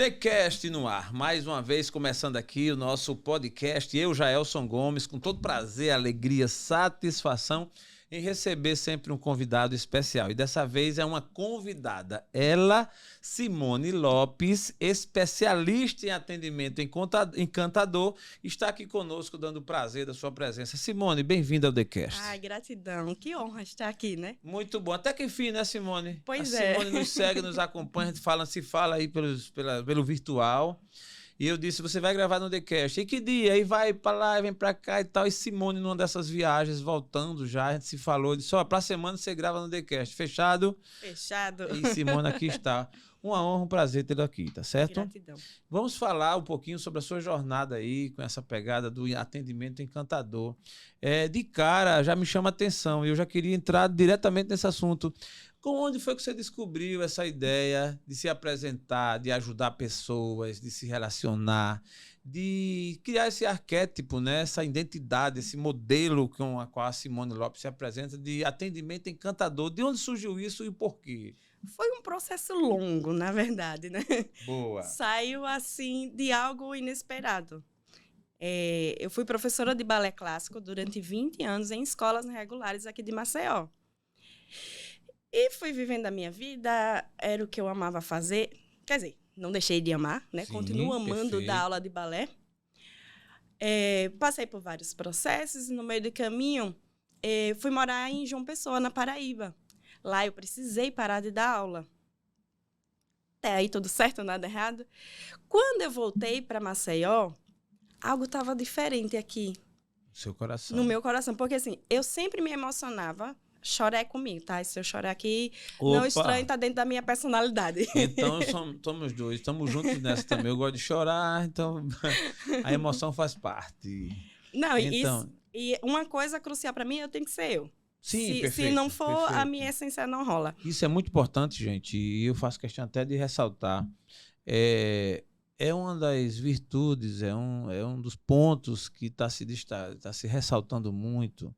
TheCast no ar, mais uma vez começando aqui o nosso podcast, eu, Jaelson Gomes, com todo prazer, alegria, satisfação em receber sempre um convidado especial. E dessa vez é uma convidada, ela, Simone Lopes, especialista em atendimento encantador, está aqui conosco dando o prazer da sua presença. Simone, bem-vinda ao TheCast. Ai, gratidão, que honra estar aqui, né? Muito bom, até que enfim, né, Simone? Pois a é. Simone nos segue, nos acompanha, se fala aí pelo virtual. E eu disse, você vai gravar no TheCast. E que dia? Aí vai pra lá, vem pra cá e tal. E Simone, numa dessas viagens, voltando já, a gente se falou, disse, ó, pra semana você grava no TheCast. Fechado? Fechado. E Simone aqui está. Uma honra, um prazer tê-lo aqui, tá certo? Gratidão. Vamos falar um pouquinho sobre a sua jornada aí, com essa pegada do atendimento encantador. De cara, já me chama a atenção e eu já queria entrar diretamente nesse assunto. Onde foi que você descobriu essa ideia de se apresentar, de ajudar pessoas, de se relacionar, de criar esse arquétipo, né? Essa identidade, esse modelo com a qual a Simone Lopes se apresenta de atendimento encantador? De onde surgiu isso e por quê? Foi um processo longo, na verdade, né? Boa. Saiu, assim, de algo inesperado. Eu fui professora de balé clássico durante 20 anos em escolas regulares aqui de Maceió. E fui vivendo a minha vida, era o que eu amava fazer. Quer dizer, não deixei de amar, né? Sim, continuo amando perfeito. dar aula de balé. Passei por vários processos e no meio do caminho fui morar em João Pessoa, na Paraíba. Lá eu precisei parar de dar aula. Até aí tudo certo, nada errado. Quando eu voltei para Maceió, algo estava diferente aqui. Seu coração. No meu coração. Porque assim, eu sempre me emocionava. Chorar é comigo, tá? E se eu chorar aqui, Opa. não estranho, tá dentro da minha personalidade. Então, somos dois, estamos juntos nessa também. Eu gosto de chorar, então a emoção faz parte. Não, então, isso. E uma coisa crucial para mim, eu tenho que ser eu. Sim, Se não for, perfeito. a minha essência não rola. Isso é muito importante, gente, e eu faço questão até de ressaltar. É uma das virtudes, é um dos pontos que está se ressaltando muito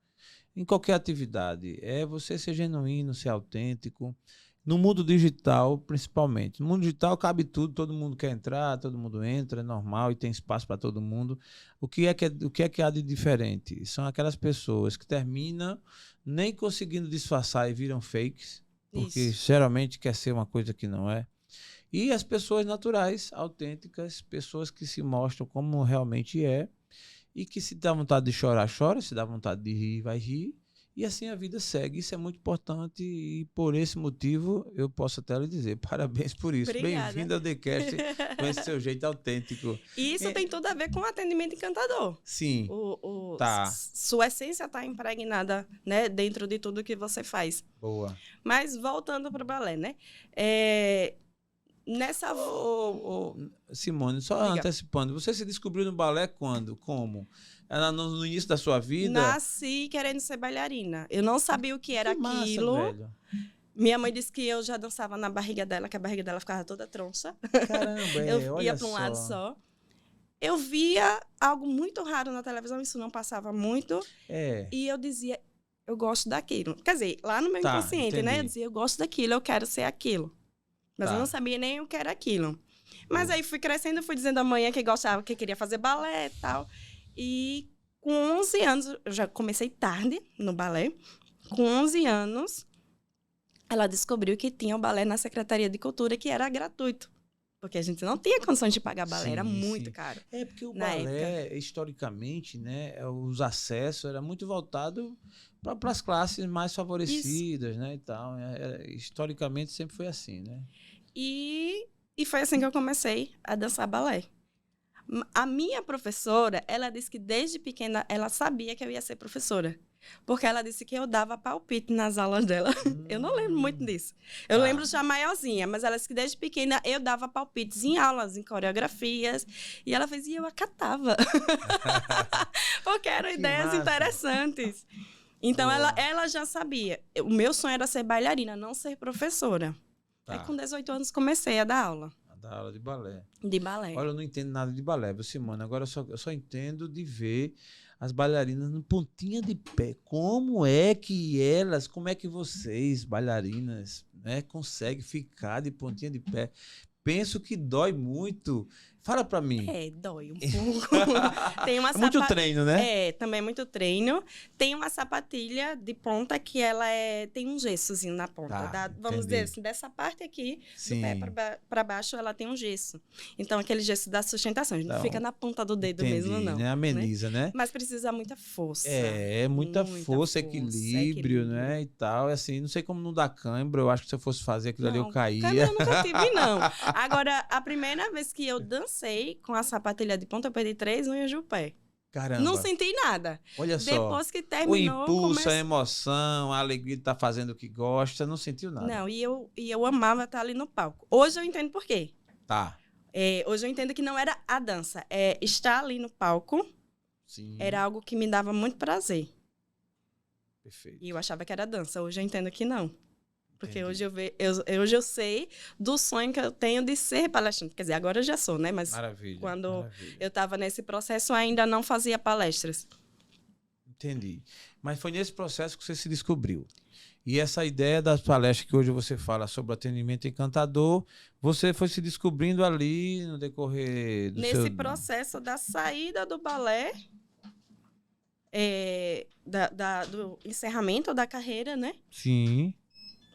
em qualquer atividade. É você ser genuíno, ser autêntico. No mundo digital, principalmente. No mundo digital cabe tudo, todo mundo quer entrar, todo mundo entra, é normal e tem espaço para todo mundo. O que é que há de diferente? São aquelas pessoas que terminam nem conseguindo disfarçar e viram fakes, porque Isso. geralmente quer ser uma coisa que não é. E as pessoas naturais, autênticas, pessoas que se mostram como realmente é, e que se dá vontade de chorar, chora, se dá vontade de rir, vai rir, e assim a vida segue. Isso é muito importante e por esse motivo eu posso até lhe dizer parabéns por isso. Obrigada. Bem-vindo ao TheCast com esse seu jeito autêntico. E isso tem tudo a ver com o atendimento encantador. Sim, tá. Sua essência está impregnada, né, dentro de tudo que você faz. Boa. Mas voltando para o balé, né? Nessa... Simone, só Diga. antecipando, você se descobriu no balé quando? Como? No início da sua vida? Nasci querendo ser bailarina. Eu não sabia o que era massa, aquilo. velho. Minha mãe disse que eu já dançava na barriga dela, que a barriga dela ficava toda troncha. Caramba, Eu olha ia para um lado só. Eu via algo muito raro na televisão, isso não passava muito. E eu dizia, eu gosto daquilo. Quer dizer, lá no meu inconsciente, né? Eu dizia, eu gosto daquilo, eu quero ser aquilo. Mas eu não sabia nem o que era aquilo. Mas aí fui crescendo, fui dizendo à mãe que gostava, que queria fazer balé e tal. E com 11 anos, eu já comecei tarde no balé. Com 11 anos, ela descobriu que tinha o balé na Secretaria de Cultura, que era gratuito. Porque a gente não tinha condições de pagar balé, era muito caro. Porque o balé, historicamente, né, os acessos era muito voltado para as classes mais favorecidas, isso, né, e tal. Historicamente sempre foi assim, né? E foi assim que eu comecei a dançar balé. A minha professora, ela disse que desde pequena ela sabia que eu ia ser professora. Porque ela disse que eu dava palpite nas aulas dela. Eu não lembro muito disso. Eu lembro já maiorzinha, mas ela disse que desde pequena eu dava palpites em aulas, em coreografias. E ela fez, e eu acatava. Porque eram ideias interessantes. Então, ela já sabia. O meu sonho era ser bailarina, não ser professora. Aí, com 18 anos, comecei a dar aula. Da aula de balé. De balé. Olha, eu não entendo nada de balé, Simone. Agora eu só entendo de ver as bailarinas no pontinha de pé. Como é que vocês, bailarinas, né, conseguem ficar de pontinha de pé? penso que dói muito. Fala pra mim. Dói um pouco. Tem uma muito treino, né? Também é muito treino. Tem uma sapatilha de ponta que ela tem um gessozinho na ponta. Vamos dizer assim, dessa parte aqui, do pé para baixo, ela tem um gesso. Então, aquele gesso dá sustentação. Não fica na ponta do dedo mesmo, não. Né? Ameniza, né? Mas precisa muita força. Muita força, equilíbrio, né? E tal. Assim, não sei como não dá cãibra. Eu acho que se eu fosse fazer aquilo ali, eu caía. Cãibra eu nunca tive, não. Agora, a primeira vez que eu dancei com a sapatilha de ponta, eu perdi 3 unhas do pé. Caramba. Não senti nada. Olha só. Depois que terminou... O impulso, a emoção, a alegria de estar fazendo o que gosta, não sentiu nada. Não, e eu amava estar ali no palco. Hoje eu entendo por quê. Tá. Hoje eu entendo que não era a dança. Estar ali no palco era algo que me dava muito prazer. Perfeito. E eu achava que era dança. Hoje eu entendo que não. Porque hoje eu sei do sonho que eu tenho de ser palestrante. Quer dizer, agora eu já sou, né? Mas quando eu estava nesse processo, eu ainda não fazia palestras. Entendi. Mas foi nesse processo que você se descobriu. E essa ideia das palestras que hoje você fala sobre atendimento encantador, você foi se descobrindo ali no decorrer do nesse processo da saída do balé, do encerramento da carreira, né? Sim.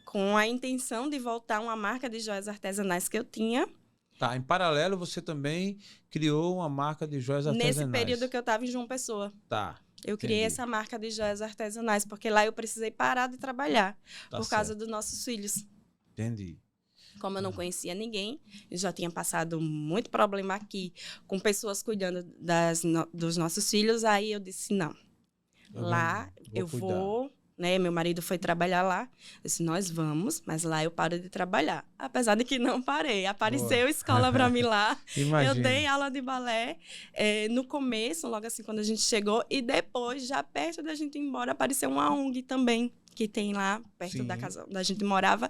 Com a intenção de voltar a uma marca de joias artesanais que eu tinha. Tá, em paralelo você também criou uma marca de joias artesanais. Nesse período que eu estava em João Pessoa. Tá. Eu criei essa marca de joias artesanais, porque lá eu precisei parar de trabalhar por causa dos nossos filhos. Entendi. Como eu não conhecia ninguém, eu já tinha passado muito problema aqui com pessoas cuidando dos nossos filhos, aí eu disse, não, eu vou... Né? Meu marido foi trabalhar lá. Eu disse, nós vamos, mas lá eu paro de trabalhar. Apesar de que não parei. Apareceu escola para mim lá. Eu dei aula de balé no começo, logo assim, quando a gente chegou. E depois, já perto da gente ir embora, apareceu uma ONG também, que tem lá, perto da casa onde a gente morava.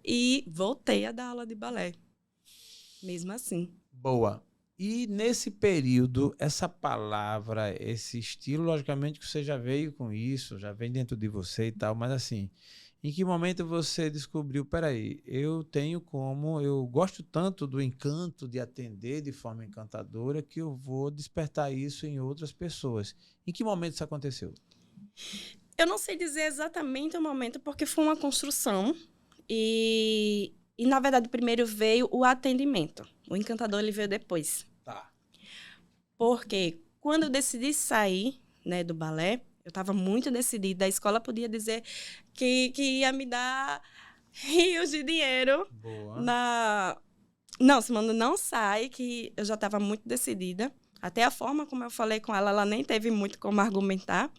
E voltei a dar aula de balé. Mesmo assim. Boa. E nesse período, essa palavra, esse estilo, logicamente que você já veio com isso, já vem dentro de você e tal, mas assim, em que momento você descobriu, peraí, eu gosto tanto do encanto de atender de forma encantadora que eu vou despertar isso em outras pessoas. Em que momento isso aconteceu? Eu não sei dizer exatamente o momento, porque foi uma construção e na verdade, primeiro veio o atendimento. O encantador, ele veio depois. Tá. Porque quando eu decidi sair, né, do balé, eu estava muito decidida. A escola podia dizer que ia me dar rios de dinheiro. Boa. Não, Simone, não sai, que eu já estava muito decidida. Até a forma como eu falei com ela, ela nem teve muito como argumentar.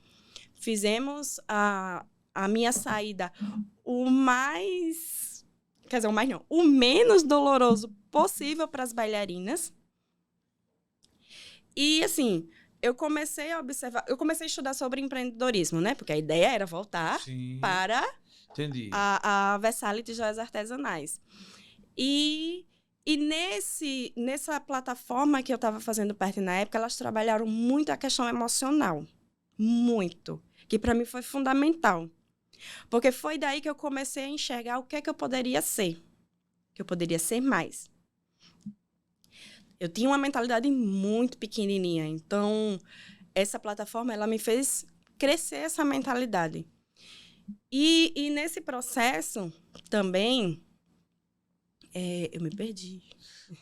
Fizemos a minha saída o menos doloroso possível para as bailarinas. E, assim, eu comecei a estudar sobre empreendedorismo, né? Porque a ideia era voltar para a Versality Joias Artesanais. E nessa plataforma que eu estava fazendo parte na época, elas trabalharam muito a questão emocional. Muito. Que para mim foi fundamental. Porque foi daí que eu comecei a enxergar o que é que eu poderia ser. Que eu poderia ser mais. Eu tinha uma mentalidade muito pequenininha. Então, essa plataforma, ela me fez crescer essa mentalidade. E nesse processo, também, eu me perdi.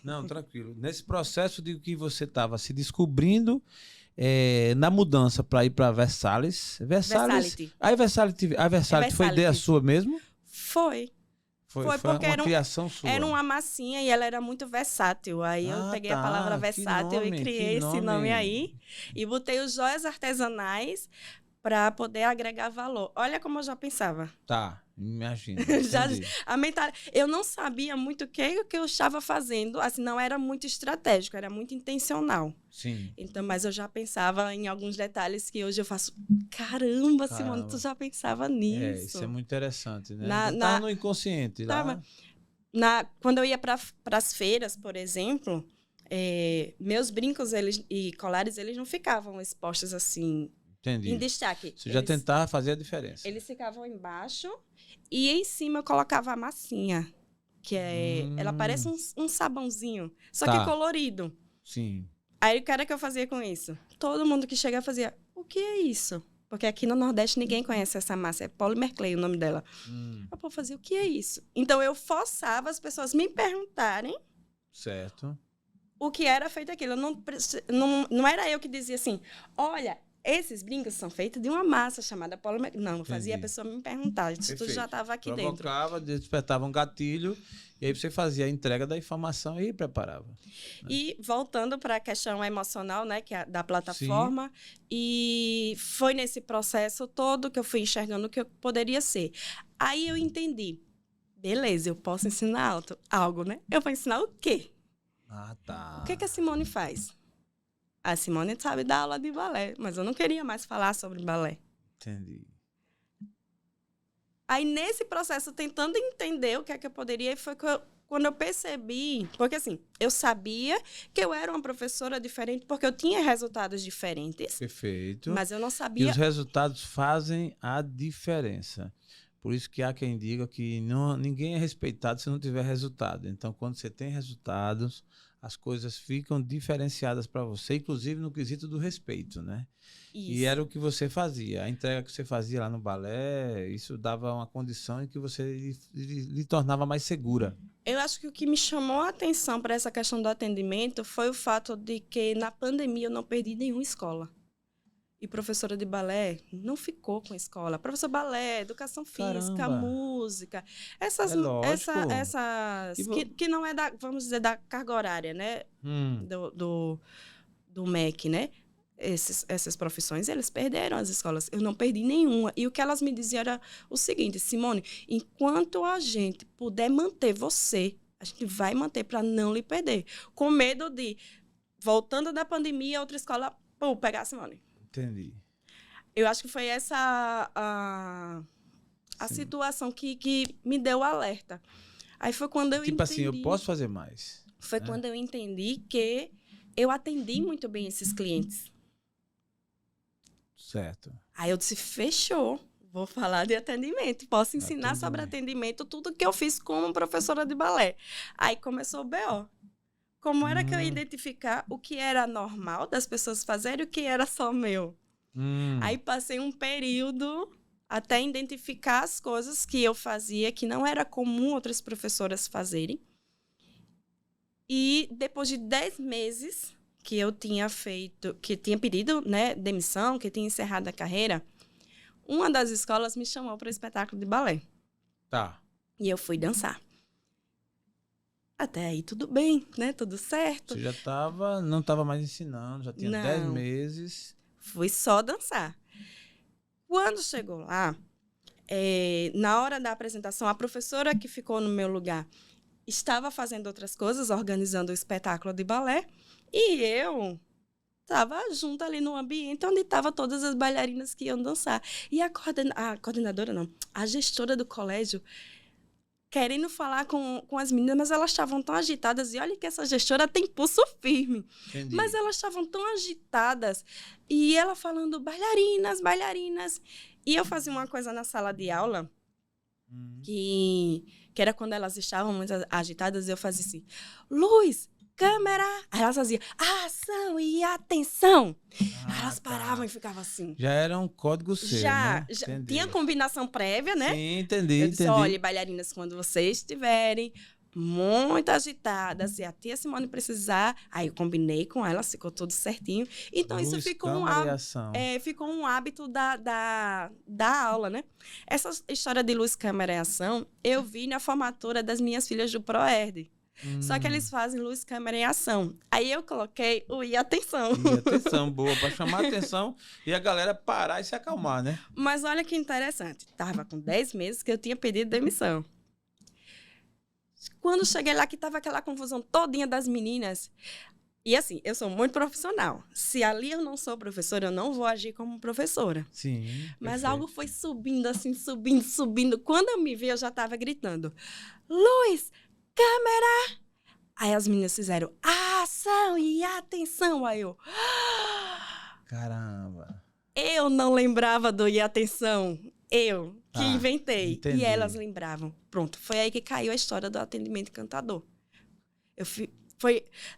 Não, tranquilo. Nesse processo de que você estava se descobrindo... na mudança para ir para Versality. A Versality foi ideia sua mesmo? Foi porque uma criação sua. Era uma massinha e ela era muito versátil. Aí eu peguei a palavra versátil e criei esse nome aí. E botei os joias artesanais para poder agregar valor. Olha como eu já pensava. Tá, imagina. Eu não sabia muito o que eu estava fazendo. Assim, não era muito estratégico, era muito intencional. Sim. Então, mas eu já pensava em alguns detalhes que hoje eu faço. Caramba, Simone, tu já pensava nisso. Isso é muito interessante, né? Tá no inconsciente. Quando eu ia para as feiras, por exemplo, meus brincos e colares, eles não ficavam expostos assim. Entendi. Em destaque. Você já tentava fazer a diferença. Eles ficavam embaixo e em cima eu colocava a massinha. que é... Ela parece um sabãozinho, só que Tá. é colorido. Sim. Aí o cara que eu fazia com isso? Todo mundo que chegava fazia, o que é isso? Porque aqui no Nordeste ninguém conhece essa massa, é Polymer Clay o nome dela. Eu vou fazer o que é isso? Então eu forçava as pessoas me perguntarem Certo. o que era feito aquilo. Não era eu que dizia assim, olha, esses brincos são feitos de uma massa chamada Polymer. Não, eu fazia a Entendi. pessoa me perguntar, isso tudo Perfeito. já estava aqui dentro. Provocava, despertava um gatilho, e aí você fazia a entrega da informação e preparava. E voltando para a questão emocional, né, que é da plataforma, e foi nesse processo todo que eu fui enxergando o que eu poderia ser. Aí eu entendi, beleza, eu posso ensinar algo, né? Eu vou ensinar o quê? Ah, tá. O que que a Simone faz? A Simone sabe dar aula de balé, mas eu não queria mais falar sobre balé. Entendi. Aí, nesse processo, tentando entender o que é que eu poderia, foi quando eu percebi... Porque, assim, eu sabia que eu era uma professora diferente, porque eu tinha resultados diferentes, Perfeito. mas eu não E sabia... os resultados fazem a diferença. Por isso que há quem diga que ninguém é respeitado se não tiver resultado. Então, quando você tem resultados, as coisas ficam diferenciadas para você, inclusive no quesito do respeito, né? E Isso. era o que você fazia. A entrega que você fazia lá no balé, isso dava uma condição em que você lhe tornava mais segura. Eu acho que o que me chamou a atenção para essa questão do atendimento foi o fato de que, na pandemia, eu não perdi nenhuma escola. E professora de balé não ficou com a escola. Professor de balé, educação física, Caramba. música. Essas, É lógico. que não é da, vamos dizer, da carga horária, né? Do MEC, né? Essas profissões, eles perderam as escolas. Eu não perdi nenhuma. E o que elas me diziam era o seguinte, Simone, enquanto a gente puder manter você, a gente vai manter para não lhe perder. Com medo de, voltando da pandemia, outra escola, pegar a Simone. Entendi. Eu acho que foi essa a situação que me deu o alerta. Aí foi quando eu tipo entendi... assim, eu posso fazer mais. Foi quando eu entendi que eu atendi muito bem esses clientes. Certo. Aí eu disse, fechou. Vou falar de atendimento. Posso ensinar sobre atendimento tudo que eu fiz como professora de balé. Aí começou o BO. Como era que eu ia identificar o que era normal das pessoas fazerem e o que era só meu? Aí passei um período até identificar as coisas que eu fazia, que não era comum outras professoras fazerem. E depois de 10 meses que eu tinha feito, que tinha pedido, né, demissão, que tinha encerrado a carreira, uma das escolas me chamou para o espetáculo de balé. Tá. E eu fui dançar. Até aí tudo bem, né? Tudo certo. Você já não estava mais ensinando, já tinha 10 meses. Fui só dançar. Quando chegou lá, na hora da apresentação, a professora que ficou no meu lugar estava fazendo outras coisas, organizando o espetáculo de balé, e eu estava junto ali no ambiente onde estavam todas as bailarinas que iam dançar. E a coordenadora, não, a gestora do colégio, querendo falar com as meninas, mas elas estavam tão agitadas. E olha que essa gestora tem pulso firme. Entendi. Mas elas estavam tão agitadas. E ela falando, bailarinas, bailarinas. E eu fazia uma coisa na sala de aula, que era quando elas estavam muito agitadas, eu fazia assim, luz, câmera. Aí elas faziam ação e atenção. Aí elas paravam e ficavam assim. Já era um código seu, Já né? tinha combinação prévia, né? Sim, entendi, eu disse, entendi. olha, bailarinas, quando vocês estiverem muito agitadas, se a tia Simone precisar, aí eu combinei com ela, ficou tudo certinho. Então, Luz, isso ficou ficou um hábito da aula, né? Essa história de luz, câmera e ação, eu vi na formatura das minhas filhas do ProERD. Só que eles fazem luz, câmera e ação. Aí eu coloquei o e atenção. E atenção, boa, para chamar a atenção e a galera parar e se acalmar, né? Mas olha que interessante. Tava com 10 meses que eu tinha pedido demissão. Quando cheguei lá, que tava aquela confusão todinha das meninas. E assim, eu sou muito profissional. Se ali eu não sou professora, eu não vou agir como professora. Sim. Mas perfeito. algo foi subindo, assim, subindo, subindo. Quando eu me vi, eu já tava gritando. Luz, câmera! Aí as meninas fizeram ação e atenção. Aí eu... Caramba. Eu não lembrava do e atenção. eu que inventei. Entendi. E elas lembravam. Pronto, foi aí que caiu a história do atendimento encantador.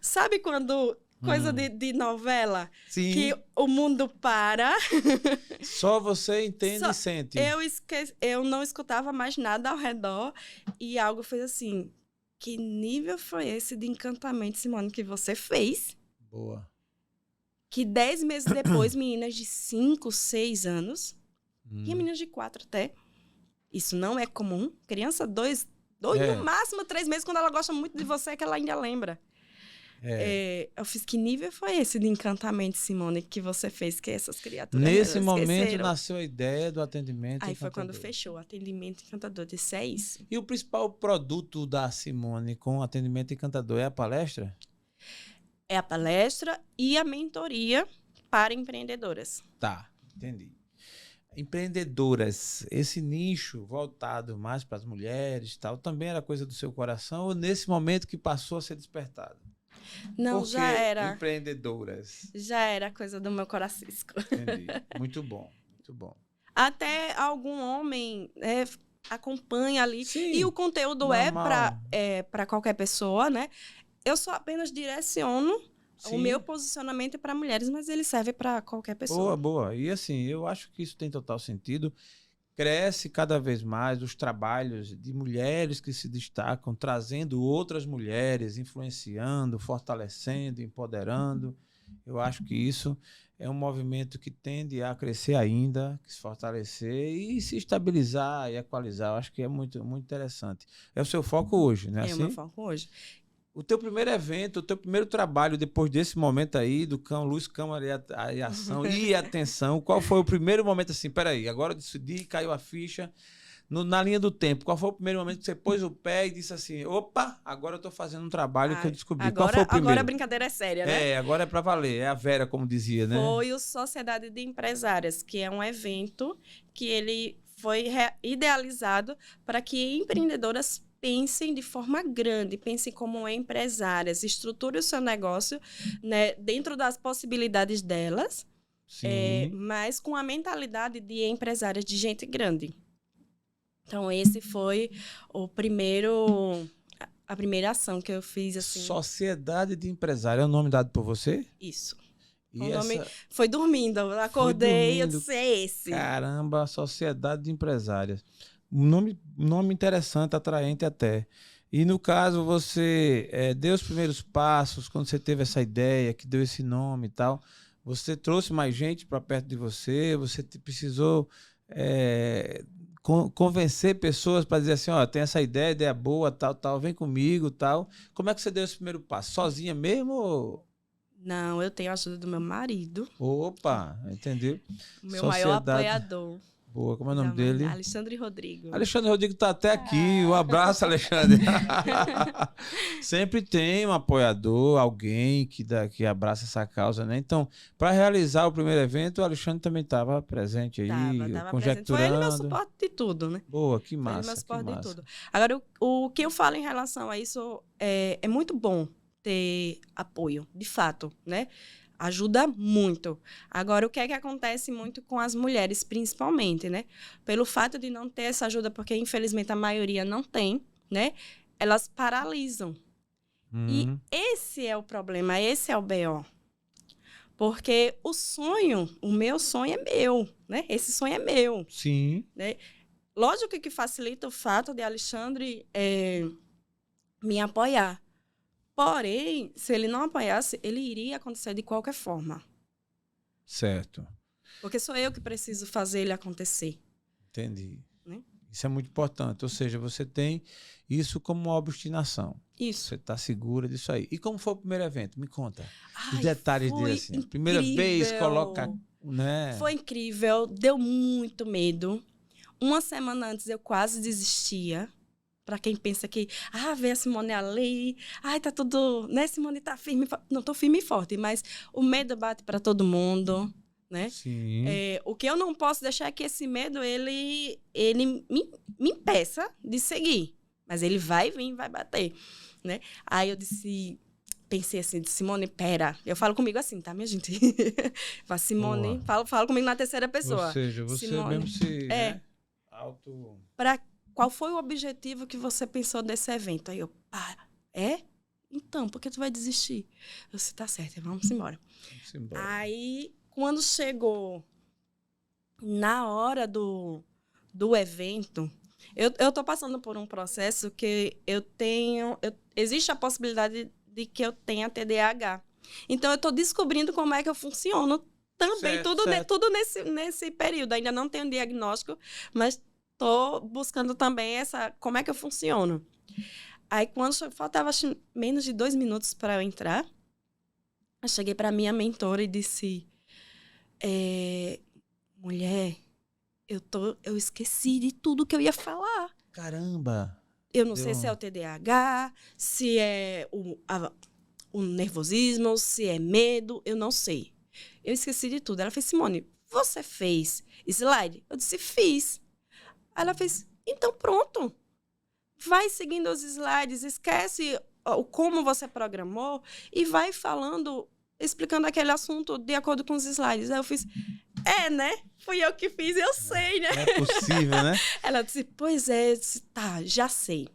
Sabe quando... Coisa de novela? Sim. Que o mundo para. Só você entende e sente. Eu não escutava mais nada ao redor. E algo fez assim... Que nível foi esse de encantamento, Simone, que você fez? Boa. Que 10 meses depois, meninas de 5, 6 anos... E meninas de 4 até. Isso não é comum. Criança 2 no máximo 3 meses, quando ela gosta muito de você, é que ela ainda lembra. Eu fiz, que nível foi esse de encantamento, Simone, que você fez, que essas criaturas nesse momento esqueceram? Nasceu a ideia do atendimento Aí encantador. foi quando fechou o atendimento encantador. Disse, é isso. E o principal produto da Simone com o atendimento encantador é a palestra? É a palestra e a mentoria para empreendedoras. Tá, entendi. Empreendedoras, esse nicho voltado mais para as mulheres, tal, também era coisa do seu coração ou nesse momento que passou a ser despertado? Não, Porque já era. Empreendedoras. Já era coisa do meu coracisco. Entendi. Muito bom, muito bom. Até algum homem acompanha ali. Sim, e o conteúdo normal. é para qualquer pessoa, né? Eu só apenas direciono o meu posicionamento para mulheres, mas ele serve para qualquer pessoa. Boa. E assim, eu acho que isso tem total sentido. Cresce cada vez mais os trabalhos de mulheres que se destacam, trazendo outras mulheres, influenciando, fortalecendo, empoderando. Eu acho que isso é um movimento que tende a crescer ainda, se fortalecer e se estabilizar e equalizar. Eu acho que é muito, muito interessante. É o seu foco hoje, não é assim? É o meu foco hoje. O teu primeiro evento, o teu primeiro trabalho, depois desse momento aí, do Luz, Câmara e Ação e Atenção, qual foi o primeiro momento assim, peraí, agora eu decidi, caiu a ficha, na linha do tempo, qual foi o primeiro momento que você pôs o pé e disse assim, opa, agora eu tô fazendo um trabalho que eu descobri. Qual foi o primeiro? Agora a brincadeira é séria, né? Agora é pra valer, é a Vera, como dizia, né? Foi o Sociedade de Empresárias, que é um evento que ele foi idealizado para que empreendedoras pensem de forma grande, pensem como empresárias, estruturem o seu negócio, né, dentro das possibilidades delas, mas com a mentalidade de empresárias, de gente grande. Então, esse foi a primeira ação que eu fiz. Assim. Sociedade de Empresários, é o nome dado por você? Isso. E o nome foi dormindo, eu acordei, eu disse, é esse. Caramba, Sociedade de Empresárias. Nome interessante, atraente até. E no caso, você deu os primeiros passos, quando você teve essa ideia, que deu esse nome e tal, você trouxe mais gente para perto de você, você precisou convencer pessoas para dizer assim, ó, tem essa ideia boa, tal, vem comigo, tal. Como é que você deu esse primeiro passo? Sozinha mesmo ou... Não, eu tenho a ajuda do meu marido. Opa, entendeu? O meu maior apoiador. Boa, como é o nome dele? Alexandre Rodrigo. Alexandre Rodrigo está até aqui. Um abraço, Alexandre. Sempre tem um apoiador, alguém que abraça essa causa, né? Então, para realizar o primeiro evento, o Alexandre também estava presente aí, tava conjecturando. Presente. Foi ele meu suporte de tudo, né? Boa, que massa. Foi ele meu suporte de tudo. Agora, o que eu falo em relação a isso é muito bom ter apoio, de fato, né? Ajuda muito. Agora, o que é que acontece muito com as mulheres, principalmente, né? Pelo fato de não ter essa ajuda, porque, infelizmente, a maioria não tem, né? Elas paralisam. E esse é o problema, esse é o BO. Porque o meu sonho é meu, né? Esse sonho é meu. Sim. Né? Lógico que facilita o fato de Alexandre me apoiar. Porém, se ele não apoiasse, ele iria acontecer de qualquer forma. Certo. Porque sou eu que preciso fazer ele acontecer. Entendi. Né? Isso é muito importante. Ou seja, você tem isso como uma obstinação. Isso. Você está segura disso aí. E como foi o primeiro evento? Me conta. Ai, os detalhes dele, assim. Primeira vez, coloca... Né? Foi incrível. Deu muito medo. Uma semana antes, eu quase desistia. Para quem pensa que, vê a Simone ali, tá tudo, né, Simone tá firme, não tô firme e forte, mas o medo bate para todo mundo, né? Sim. O que eu não posso deixar é que esse medo, ele me impeça de seguir, mas ele vai vir, vai bater, né? Aí eu pensei assim, Simone, pera, eu falo comigo assim, tá, minha gente? Simone, falo comigo na terceira pessoa. Ou seja, você Simone, mesmo se... né? Qual foi o objetivo que você pensou desse evento? Aí eu, Então, por que tu vai desistir? Eu disse, tá certo, vamos embora. Aí, quando chegou na hora do evento, eu tô passando por um processo que existe a possibilidade de que eu tenha TDAH. Então, eu tô descobrindo como é que eu funciono também, tudo nesse período. Ainda não tenho diagnóstico, mas tô buscando também como é que eu funciono. Aí, quando faltava menos de 2 minutos para eu entrar, eu cheguei para minha mentora e disse, mulher, eu esqueci de tudo que eu ia falar. Caramba! Eu não sei se é o TDAH, se é o nervosismo, se é medo, eu não sei. Eu esqueci de tudo. Ela fez, Simone, você fez slide? Eu disse, fiz. Aí ela fez, então pronto. Vai seguindo os slides, esquece como você programou e vai falando, explicando aquele assunto de acordo com os slides. Aí eu fiz, né? Fui eu que fiz, eu sei, né? É possível, né? Ela disse, pois é. Eu disse, tá, já sei.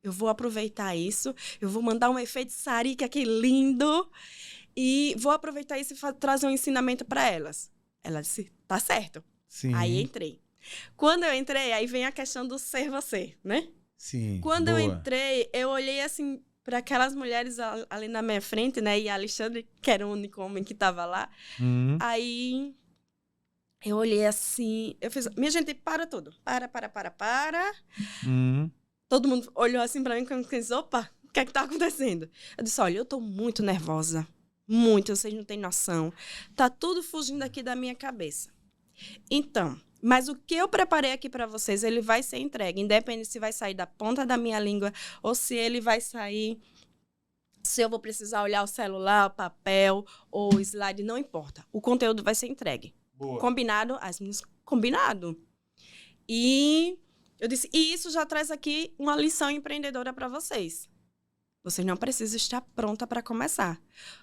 Eu vou aproveitar isso, eu vou mandar um efeito Sarika aqui lindo e vou aproveitar isso e trazer um ensinamento para elas. Ela disse, tá certo. Sim. Aí entrei. Quando eu entrei, aí vem a questão do ser você, né? Sim, quando eu entrei, eu olhei assim para aquelas mulheres ali na minha frente, né? E a Alexandre, que era o único homem que estava lá. Aí eu olhei assim, eu fiz, minha gente, para tudo. Para. Todo mundo olhou assim para mim como disse, opa, o que é que tá acontecendo? Eu disse, olha, eu tô muito nervosa. Muito, vocês não têm noção. Tá tudo fugindo aqui da minha cabeça. Então, mas o que eu preparei aqui para vocês, ele vai ser entregue, independente se vai sair da ponta da minha língua ou se ele vai sair, se eu vou precisar olhar o celular, o papel ou o slide, não importa. O conteúdo vai ser entregue. Boa. Combinado? As meninas, combinado. E eu disse, e isso já traz aqui uma lição empreendedora para vocês. Vocês não precisam estar pronta para começar,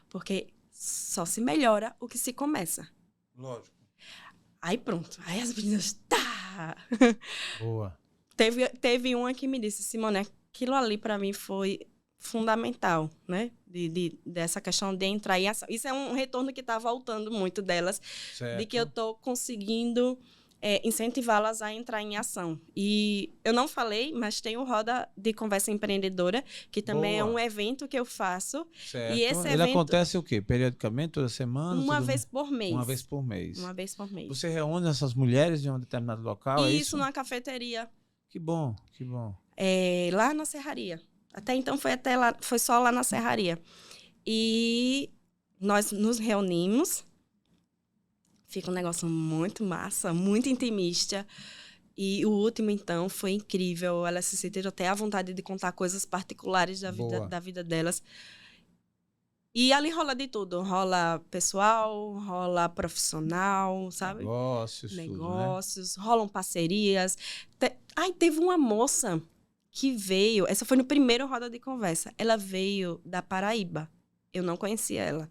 porque só se melhora o que se começa. Lógico. Aí pronto. Aí as meninas, tá! Boa. Teve uma que me disse, Simone, aquilo ali para mim foi fundamental, né? Dessa questão de entrar em ação. Isso é um retorno que tá voltando muito delas, certo. de que eu tô conseguindo incentivá-las a entrar em ação. E eu não falei, mas tem o Roda de Conversa Empreendedora, que também Boa. é um evento que eu faço. Certo. E esse Ele evento acontece o quê? Periodicamente, toda semana? Uma vez por mês. Uma vez por mês. Uma vez por mês. Você reúne essas mulheres de um determinado local, Isso numa cafeteria. Que bom, que bom. Lá na Serraria. Até então foi só lá na Serraria. E nós nos reunimos. Fica um negócio muito massa, muito intimista. E o último, então, foi incrível. Elas se sentiram até à vontade de contar coisas particulares da vida delas. E ali rola de tudo. Rola pessoal, rola profissional, sabe? Negócios, tudo, né? Rolam parcerias. Teve uma moça que veio... Essa foi no primeiro Roda de Conversa. Ela veio da Paraíba. Eu não conhecia ela.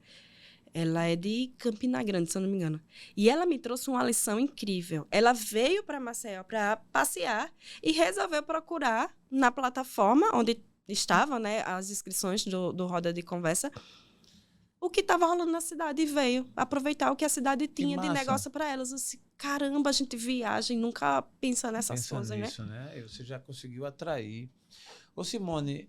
Ela é de Campina Grande, se eu não me engano. E ela me trouxe uma lição incrível. Ela veio para Maceió para passear e resolveu procurar na plataforma onde estavam, né, as inscrições do Roda de Conversa, o que estava rolando na cidade e veio aproveitar o que a cidade tinha de negócio para elas. Eu disse, caramba, a gente viaja e nunca pensa nessas coisas, né? E você já conseguiu atrair. Ô, Simone,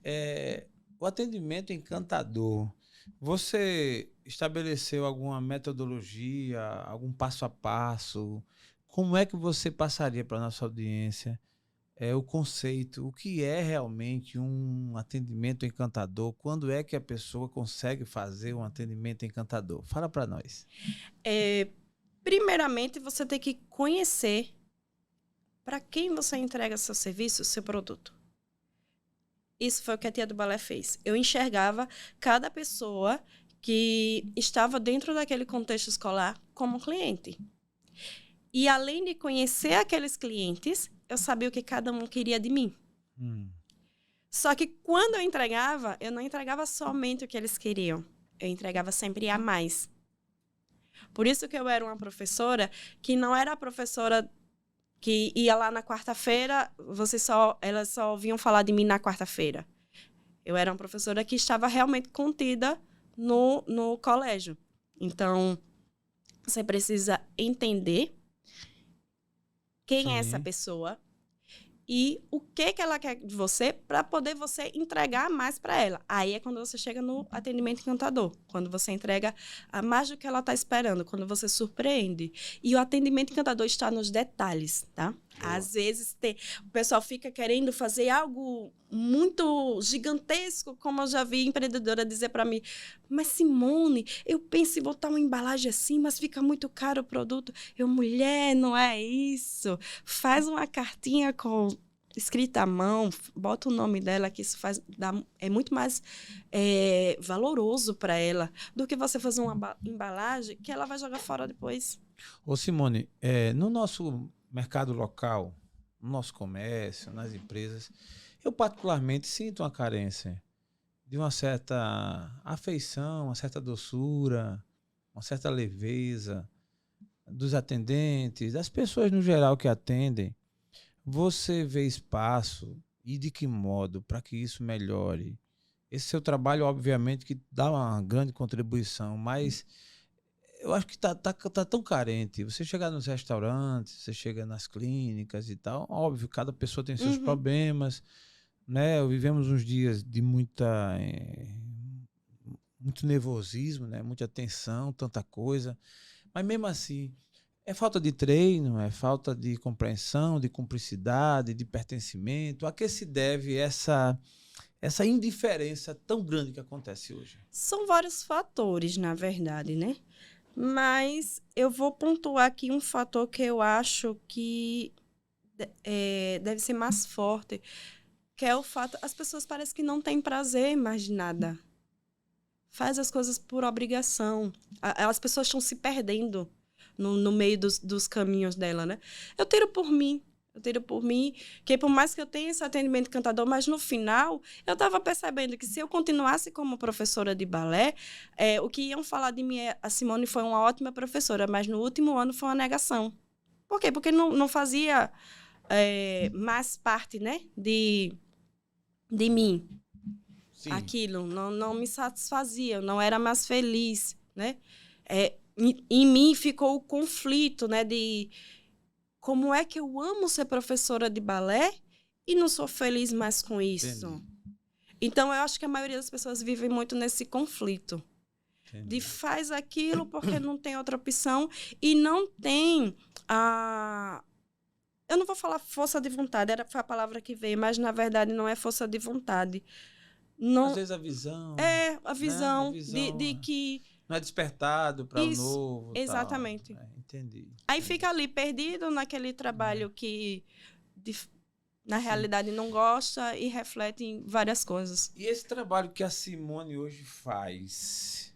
o atendimento encantador, você estabeleceu alguma metodologia, algum passo a passo? Como é que você passaria para a nossa audiência o conceito? O que é realmente um atendimento encantador? Quando é que a pessoa consegue fazer um atendimento encantador? Fala para nós. Primeiramente, você tem que conhecer para quem você entrega seu serviço, seu produto. Isso foi o que a Tia do Balé fez. Eu enxergava cada pessoa que estava dentro daquele contexto escolar como cliente. E além de conhecer aqueles clientes, eu sabia o que cada um queria de mim. Só que quando eu não entregava somente o que eles queriam. Eu entregava sempre a mais. Por isso que eu era uma professora que não era a professora que ia lá na quarta-feira, elas só vinham falar de mim na quarta-feira. Eu era uma professora que estava realmente contida no colégio. Então, você precisa entender quem é essa pessoa e o que ela quer de você para poder você entregar mais para ela. Aí é quando você chega no atendimento encantador, quando você entrega a mais do que ela está esperando, quando você surpreende. E o atendimento encantador está nos detalhes, tá? Boa. Às vezes o pessoal fica querendo fazer algo muito gigantesco, como eu já vi empreendedora dizer para mim, mas Simone, eu penso em botar uma embalagem assim, mas fica muito caro o produto. Mulher, não é isso. Faz uma cartinha escrita à mão, bota o nome dela, que isso é muito mais valoroso para ela do que você fazer uma embalagem que ela vai jogar fora depois. Ô Simone, no nosso mercado local, no nosso comércio, nas empresas, eu particularmente sinto uma carência de uma certa afeição, uma certa doçura, uma certa leveza dos atendentes, das pessoas no geral que atendem. Você vê espaço e de que modo para que isso melhore? Esse seu trabalho, obviamente, que dá uma grande contribuição, mas eu acho que tá tão carente. Você chega nos restaurantes, você chega nas clínicas e tal, óbvio, cada pessoa tem seus problemas, né? Vivemos uns dias de muito nervosismo, né? Muita tensão, tanta coisa, mas mesmo assim, é falta de treino, é falta de compreensão, de cumplicidade, de pertencimento. A que se deve essa indiferença tão grande que acontece hoje? São vários fatores, na verdade, né? Mas eu vou pontuar aqui um fator que eu acho que deve ser mais forte, que é o fato, as pessoas parecem que não têm prazer mais de nada. Faz as coisas por obrigação. As pessoas estão se perdendo no meio dos caminhos dela, né? Eu tiro por mim, que por mais que eu tenha esse atendimento encantador, mas no final eu estava percebendo que se eu continuasse como professora de balé, o que iam falar de mim a Simone foi uma ótima professora, mas no último ano foi uma negação. Por quê? Porque não fazia mais parte, né, de mim. Sim. Aquilo não me satisfazia, eu não era mais feliz, né? Em mim ficou o conflito, né, de como é que eu amo ser professora de balé e não sou feliz mais com isso. Entendi. Então, eu acho que a maioria das pessoas vivem muito nesse conflito. Entendi. De faz aquilo porque não tem outra opção e não tem a... Eu não vou falar força de vontade, foi a palavra que veio, mas, na verdade, não é força de vontade. Não... Às vezes a visão... a visão, né? de que... Não é despertado para o novo. Exatamente. Entendi. Aí fica ali perdido naquele trabalho que, na realidade, não gosta e reflete em várias coisas. E esse trabalho que a Simone hoje faz,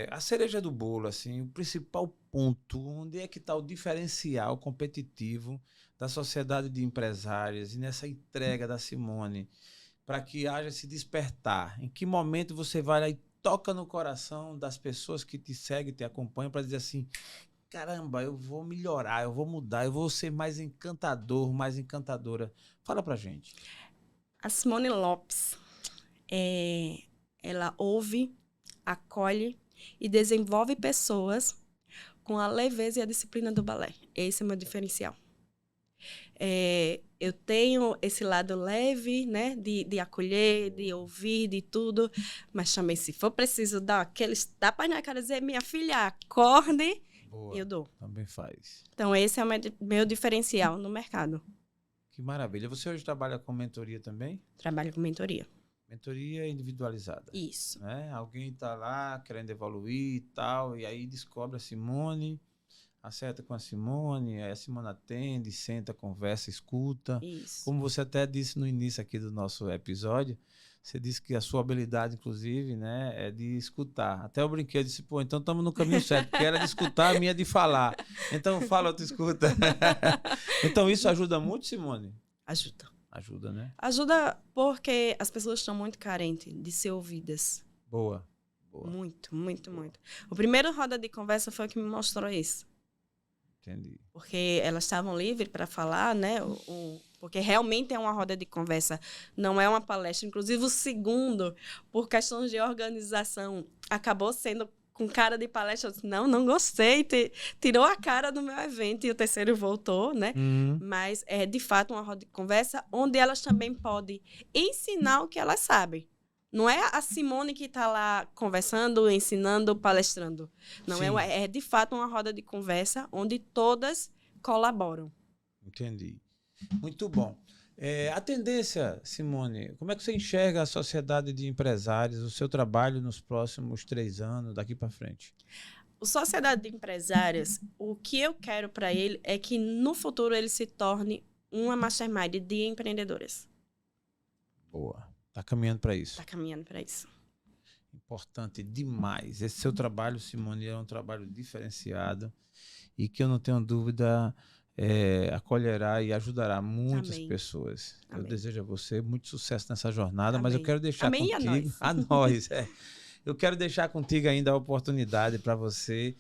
a cereja do bolo, assim, o principal ponto, onde é que está o diferencial competitivo da sociedade de empresárias e nessa entrega da Simone para que haja esse despertar? Em que momento você vai lá e toca no coração das pessoas que te seguem, te acompanham, para dizer assim, caramba, eu vou melhorar, eu vou mudar, eu vou ser mais encantador, mais encantadora. Fala pra gente. A Simone Lopes, ela ouve, acolhe e desenvolve pessoas com a leveza e a disciplina do balé. Esse é o meu diferencial. Eu tenho esse lado leve, né, de acolher, de ouvir, de tudo, mas também, se for preciso dar aqueles tapas na cara e dizer, minha filha, acorde, boa, eu dou. Também faz. Então, esse é o meu diferencial no mercado. Que maravilha. Você hoje trabalha com mentoria também? Trabalho com mentoria. Mentoria individualizada. Isso. Né? Alguém está lá querendo evoluir e tal, e aí descobre a Simone... Acerta com a Simone, aí a Simone atende, senta, conversa, escuta. Isso. Como você até disse no início aqui do nosso episódio, você disse que a sua habilidade, inclusive, né, é de escutar. Até eu brinquei, eu disse, pô, então estamos no caminho certo, porque era de escutar, a minha é de falar. Então fala, tu escuta. Então isso ajuda muito, Simone? Ajuda. Ajuda, né? Ajuda porque as pessoas estão muito carentes de ser ouvidas. Boa. Muito, muito, muito. O primeiro roda de conversa foi o que me mostrou isso. Entendi. Porque elas estavam livres para falar, né? Porque realmente é uma roda de conversa, não é uma palestra. Inclusive, o segundo, por questões de organização, acabou sendo com cara de palestra. Eu disse, não gostei, tirou a cara do meu evento, e o terceiro voltou, né? Mas é, de fato, uma roda de conversa onde elas também podem ensinar o que elas sabem. Não é a Simone que está lá conversando, ensinando, palestrando. Não, Sim. é de fato uma roda de conversa onde todas colaboram. Entendi. Muito bom. A tendência, Simone, como é que você enxerga a sociedade de empresários, o seu trabalho nos próximos 3 anos, daqui para frente? O Sociedade de Empresários, o que eu quero para ele é que no futuro ele se torne uma mastermind de empreendedoras. Boa. Está caminhando para isso. Está caminhando para isso. Importante demais. Esse seu trabalho, Simone, é um trabalho diferenciado e que eu não tenho dúvida acolherá e ajudará muitas Amém. pessoas. Amém. Eu desejo a você muito sucesso nessa jornada, Amém. mas eu quero deixar Amém. contigo... A nós. Eu quero deixar contigo ainda a oportunidade para você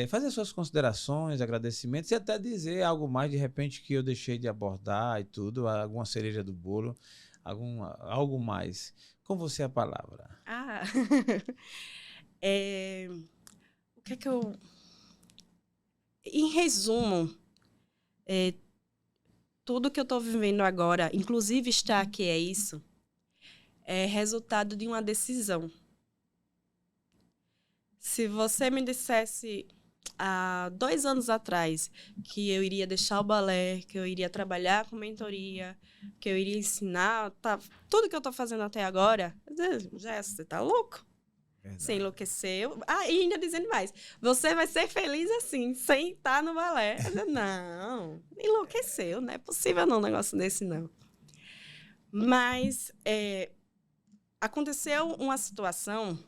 fazer suas considerações, agradecimentos e até dizer algo mais, de repente, que eu deixei de abordar e tudo, alguma cereja do bolo, algo mais. Com você a palavra. O que é que eu... Em resumo, tudo que eu estou vivendo agora, inclusive estar aqui, é isso, é resultado de uma decisão. Se você me dissesse há 2 anos atrás que eu iria deixar o balé, que eu iria trabalhar com mentoria, que eu iria ensinar, tudo que eu estou fazendo até agora, já você tá louco? Verdade. Você enlouqueceu. E ainda dizendo mais, você vai ser feliz assim, sem estar no balé. Não, enlouqueceu, não é possível não um negócio desse, não. Mas aconteceu uma situação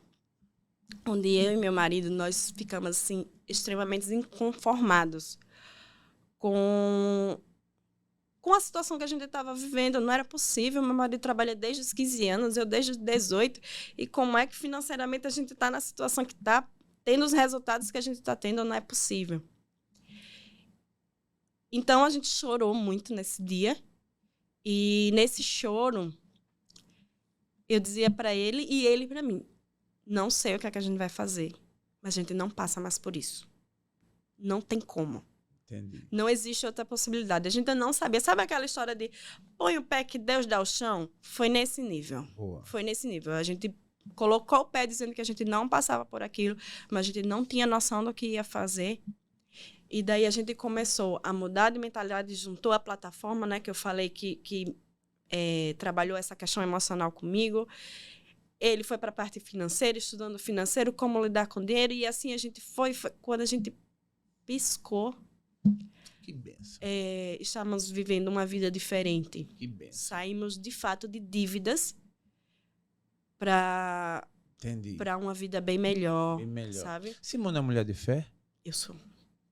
onde eu e meu marido, nós ficamos assim, extremamente inconformados com a situação que a gente estava vivendo. Não era possível, meu marido trabalha desde os 15 anos, eu desde os 18, e como é que financeiramente a gente está na situação que está, tendo os resultados que a gente está tendo, não é possível. Então, a gente chorou muito nesse dia, e nesse choro, eu dizia para ele e ele para mim, não sei o que é que a gente vai fazer, mas a gente não passa mais por isso. Não tem como. Entendi. Não existe outra possibilidade. A gente não sabia. Sabe aquela história de põe o pé que Deus dá o chão? Foi nesse nível. Boa. Foi nesse nível. A gente colocou o pé dizendo que a gente não passava por aquilo, mas a gente não tinha noção do que ia fazer. E daí a gente começou a mudar de mentalidade, juntou a plataforma, né, que eu falei que trabalhou essa questão emocional comigo. Ele foi para a parte financeira, estudando financeiro, como lidar com dinheiro, e assim a gente foi quando a gente piscou. Que bênção. Estamos vivendo uma vida diferente. Que bênção. Saímos, de fato, de dívidas para uma vida bem melhor, sabe? Simone é mulher de fé? Eu sou.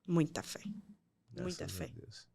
Muita fé. Graças muita fé. A Deus.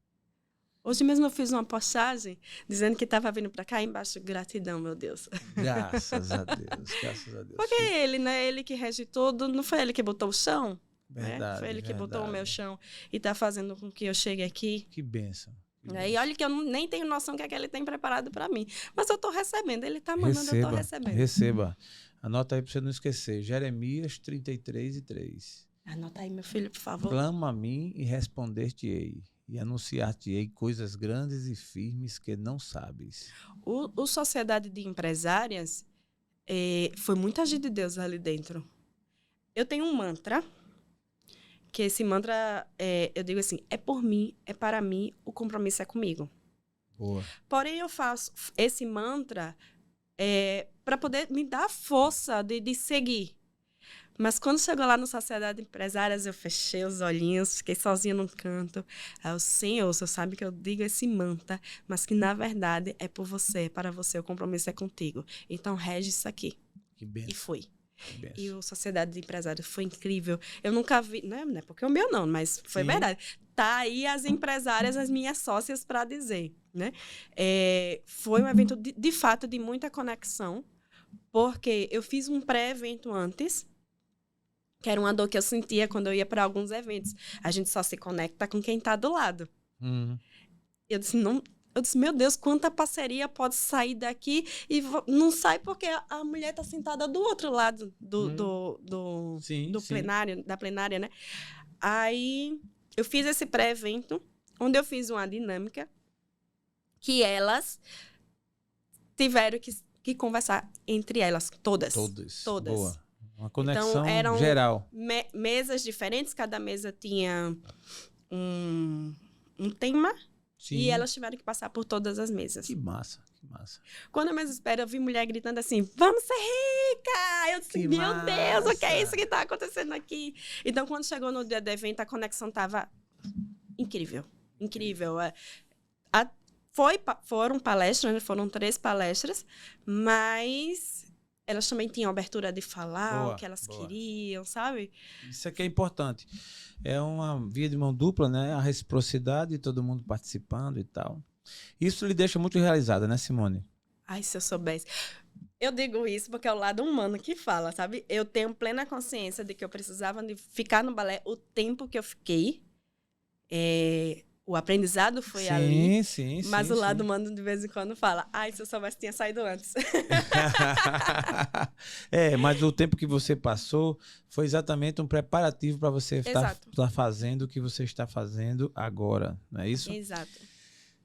Hoje mesmo eu fiz uma postagem dizendo que estava vindo para cá, embaixo, gratidão, meu Deus. Graças a Deus, graças a Deus. Porque ele, né? Ele que rege tudo, não foi ele que botou o chão? Verdade, Foi ele que botou o meu chão e está fazendo com que eu chegue aqui. Que bênção. E olha que eu nem tenho noção do que é que ele tem preparado para mim. Mas eu estou recebendo, ele está mandando, eu estou recebendo. Receba. Anota aí para você não esquecer. Jeremias 33:3. Anota aí, meu filho, por favor. Clama a mim e responder-te-ei, e anunciar-te-ei coisas grandes e firmes que não sabes. O Sociedade de Empresárias foi muita gente de Deus ali dentro. Eu tenho um mantra, que esse mantra, eu digo assim, é por mim, é para mim, o compromisso é comigo. Boa. Porém, eu faço esse mantra para poder me dar força de seguir. Mas quando chegou lá no Sociedade de Empresárias, eu fechei os olhinhos, fiquei sozinha num canto. Aí o Senhor, você sabe que eu digo esse mantra, mas que na verdade é por você, é para você, o compromisso é contigo. Então rege isso aqui. Que benção. E foi. E o Sociedade de Empresários foi incrível. Eu nunca vi, não é porque o meu não, mas foi Sim. verdade. Tá aí as empresárias, as minhas sócias para dizer, né? Foi um evento de fato de muita conexão, porque eu fiz um pré-evento antes, que era uma dor que eu sentia quando eu ia para alguns eventos. A gente só se conecta com quem tá do lado. Eu disse, não... Eu disse, meu Deus, quanta parceria pode sair daqui e não sai porque a mulher tá sentada do outro lado do plenário, da plenária, né? Aí eu fiz esse pré-evento, onde eu fiz uma dinâmica que elas tiveram que conversar entre elas, todas. Boa. Uma conexão então, eram geral. Mesas diferentes, cada mesa tinha um tema. Sim. E elas tiveram que passar por todas as mesas. Que massa, que massa. Quando eu mais espero, eu vi mulher gritando assim, vamos ser rica! Eu disse, meu Deus, o que é isso que tá acontecendo aqui? Então, quando chegou no dia do evento, a conexão tava incrível. Incrível. Foram palestras, foram 3 palestras, mas elas também tinham abertura de falar o que elas queriam, sabe? Isso aqui é importante. É uma via de mão dupla, né? A reciprocidade, todo mundo participando e tal. Isso lhe deixa muito realizada, né, Simone? Ai, se eu soubesse. Eu digo isso porque é o lado humano que fala, sabe? Eu tenho plena consciência de que eu precisava de ficar no balé o tempo que eu fiquei. O aprendizado foi ali. Mas o lado humano de vez em quando fala, ai, se eu soubesse, tinha saído antes. Mas o tempo que você passou foi exatamente um preparativo para você estar fazendo o que você está fazendo agora, não é isso? Exato.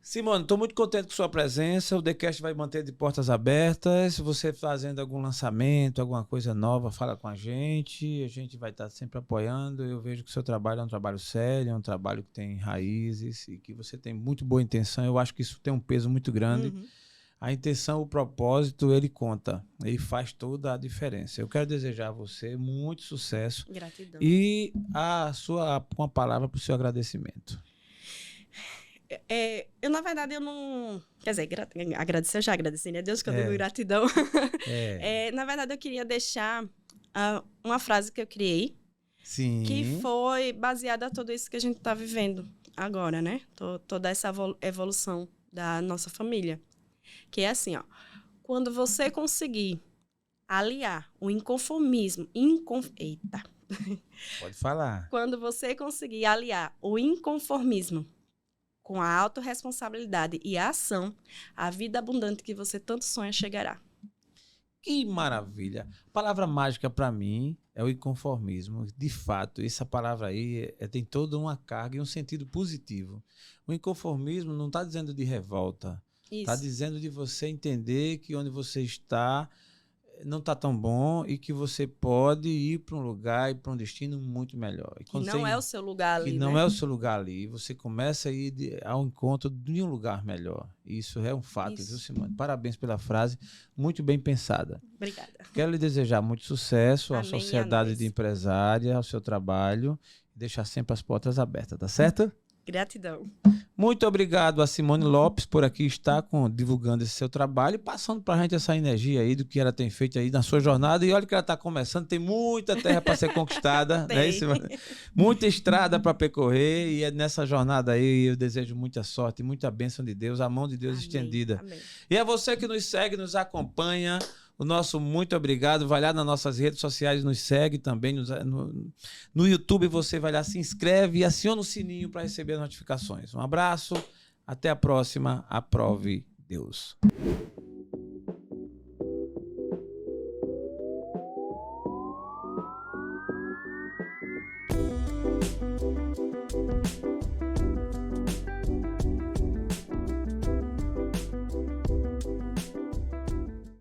Simone, estou muito contente com sua presença. O TheCast vai manter de portas abertas. Se você fazendo algum lançamento, alguma coisa nova, fala com a gente. A gente vai estar sempre apoiando. Eu vejo que o seu trabalho é um trabalho sério, é um trabalho que tem raízes e que você tem muito boa intenção. Eu acho que isso tem um peso muito grande. A intenção, o propósito, ele conta. Ele faz toda a diferença. Eu quero desejar a você muito sucesso. Gratidão. E uma palavra para o seu agradecimento. Eu, na verdade, eu não... Quer dizer, agradecer, eu já agradeci, né? Deus que eu digo gratidão. Na verdade, eu queria deixar uma frase que eu criei. Sim. Que foi baseada em tudo isso que a gente está vivendo agora, né? Toda essa evolução da nossa família. Que é assim, ó. Quando você conseguir aliar o inconformismo... Eita! Pode falar. Quando você conseguir aliar o inconformismo com a autorresponsabilidade e a ação, a vida abundante que você tanto sonha chegará. Que maravilha! A palavra mágica para mim é o inconformismo. De fato, essa palavra aí tem toda uma carga e um sentido positivo. O inconformismo não está dizendo de revolta. Está dizendo de você entender que onde você está não está tão bom e que você pode ir para um lugar e para um destino muito melhor. E que não é o seu lugar ali, que não é o seu lugar ali. Você começa a ir ao encontro de um lugar melhor. Isso é um fato, viu, Simone? Parabéns pela frase, muito bem pensada. Obrigada. Quero lhe desejar muito sucesso à Amém, sociedade de empresária, ao seu trabalho, e deixar sempre as portas abertas, tá certo? Gratidão. Muito obrigado a Simone Lopes por aqui estar divulgando esse seu trabalho e passando para a gente essa energia aí do que ela tem feito aí na sua jornada. E olha que ela está começando, tem muita terra para ser conquistada, né, Simone? Muita estrada para percorrer, e é nessa jornada aí eu desejo muita sorte, muita bênção de Deus, a mão de Deus estendida. Amém. E a você que nos segue, nos acompanha, o nosso muito obrigado. Vai lá nas nossas redes sociais, nos segue também. No YouTube você vai lá, se inscreve e aciona o sininho para receber as notificações. Um abraço, até a próxima. Aprove Deus.